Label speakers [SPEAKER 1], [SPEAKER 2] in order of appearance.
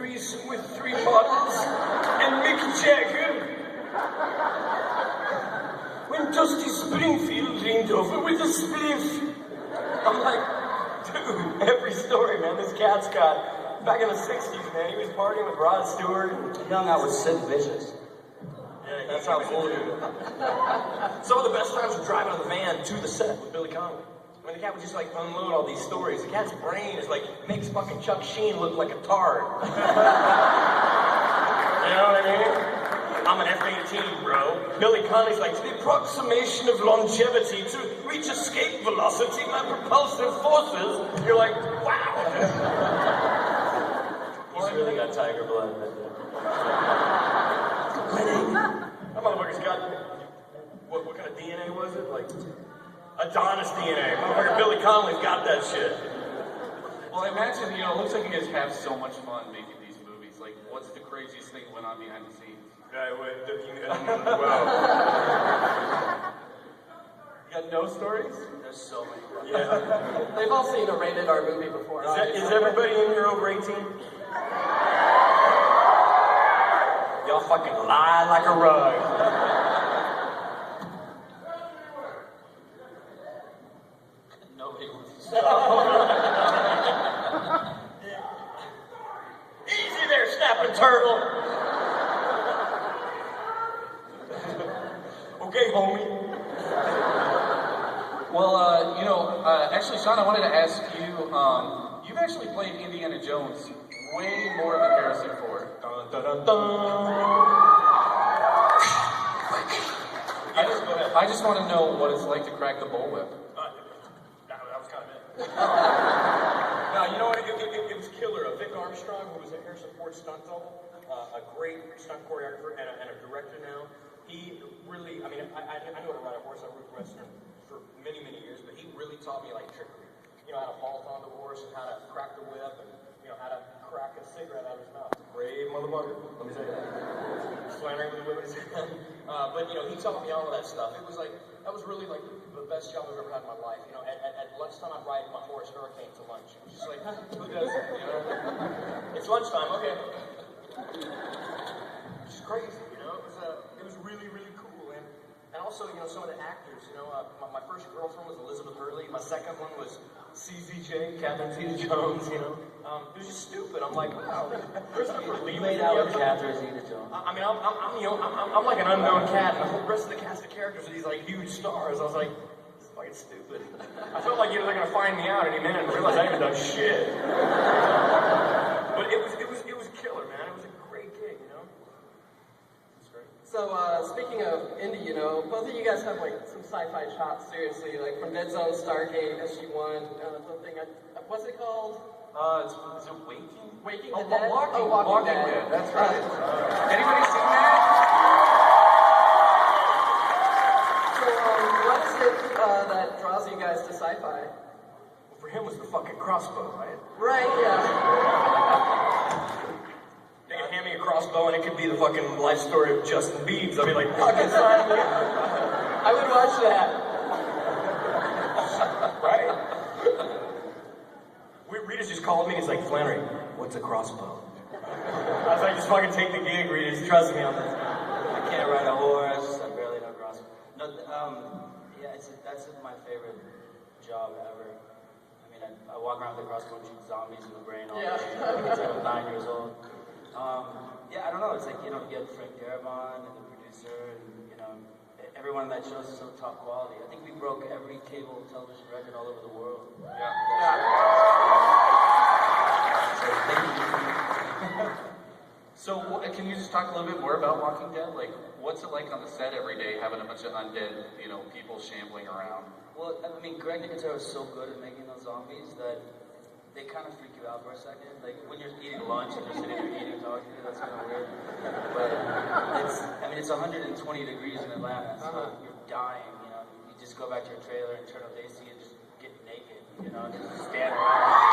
[SPEAKER 1] threesome with 3 bottles and Mick Jagger. When Dusty Springfield leaned over with a spliff. I'm like, dude, every story, man, this cat's got. Back in the 60s, man, he was partying with Rod Stewart.
[SPEAKER 2] He hung out with Sid Vicious.
[SPEAKER 1] Yeah, that's how cool he is. Some of the best times were driving in the van to the set with Billy Connolly. When the cat would just like unload all these stories. The cat's brain is like, makes fucking Chuck Sheen look like a tard. You know what I mean? I'm an F-18, bro. Billy Connolly's like, to the approximation of longevity, to reach escape velocity by propulsive forces. You're like, wow.
[SPEAKER 2] He's really got tiger blood.
[SPEAKER 1] That motherfucker's got, what kind of DNA was it? Like, Adonis DNA. Motherfucker Billy Connolly's got that shit.
[SPEAKER 3] Well, I imagine, it looks like you guys have so much fun making these movies. Like, what's the craziest thing that went on behind the scenes?
[SPEAKER 1] Wow. You got no stories?
[SPEAKER 2] There's so many.
[SPEAKER 1] Yeah.
[SPEAKER 4] They've all seen a rated R movie before.
[SPEAKER 1] Is everybody in here over 18? Y'all fucking lie like a rug.
[SPEAKER 2] Nobody wants to
[SPEAKER 1] Easy there, snapping turtle. Okay, homie.
[SPEAKER 3] Well, actually, Sean, I wanted to ask you, you've actually played Indiana Jones way more than Harrison Ford.
[SPEAKER 1] Dun, dun, dun, dun.
[SPEAKER 3] I just want to know what it's like to crack the bullwhip.
[SPEAKER 1] That was kind of it. No, you know what? It was killer. Vic Armstrong, who was a Harrison Ford stunt double, a great stunt choreographer and a director now. He really, I knew how to ride a horse. I rode Western for many, many years, but he really taught me like trickery. How to vault on the horse and how to crack the whip and how to crack a cigarette out of his mouth. Brave motherfucker. Let me tell you that. Flanery with the whip in his hand. But he taught me all of that stuff. It was like that was really like the best job I've ever had in my life. At lunchtime I'd ride my horse Hurricane to lunch. It was just like, who does that? It's lunchtime, okay. It's just crazy, It was really, really cool. And also, some of the actors, my first girlfriend was Elizabeth Hurley. My second one was CZJ, Catherine Zeta-Jones, It was just stupid. I'm like, wow. Christopher Lee
[SPEAKER 2] made out with Catherine Zeta-Jones.
[SPEAKER 1] I'm like an unknown cat, and the whole rest of the cast of characters are these like huge stars. I was like, this is fucking stupid. I felt like you were gonna find me out any minute and realize I haven't done shit. But it was killer, man. It was a great gig,
[SPEAKER 4] So, speaking of indie, both of you guys have, some sci-fi chops, seriously, from Dead Zone, Stargate, SG-1, something, what's it called?
[SPEAKER 3] Is it Waking?
[SPEAKER 4] Waking the Dead?
[SPEAKER 3] Walking Dead, that's right. Anybody seen that?
[SPEAKER 4] So, what is it that draws you guys to sci-fi?
[SPEAKER 1] Well, for him it was the fucking crossbow, right?
[SPEAKER 4] Right, yeah.
[SPEAKER 1] They could hand me a crossbow and it could be the fucking life story of Justin Biebs. I'd be like, fucking sign me up.
[SPEAKER 4] I would watch that.
[SPEAKER 1] Right? Reedus just called me and he's like, Flanery, what's a crossbow? I was like, just fucking take the gig, Reedus. Trust me on this.
[SPEAKER 2] I can't ride a horse. I barely know crossbow. No, that's my favorite job ever. I walk around with a crossbow and shoot zombies in the brain all day. Until I'm 9 years old. I don't know. It's like, you get Frank Darabont and the producer, and, everyone in that show is so top quality. I think we broke every cable television record all over the world.
[SPEAKER 3] Yeah.
[SPEAKER 2] So thank you.
[SPEAKER 3] So, can you just talk a little bit more about Walking Dead? Like, what's it like on the set every day, having a bunch of undead, people shambling around?
[SPEAKER 2] Well, Greg Nicotero is so good at making those zombies that they kind of freak you out for a second. Like, when you're eating lunch and you're sitting there eating, talking, that's kind of weird. But it's 120 degrees in Atlanta, so you're dying, You just go back to your trailer and turn up the AC and just get naked, just stand around.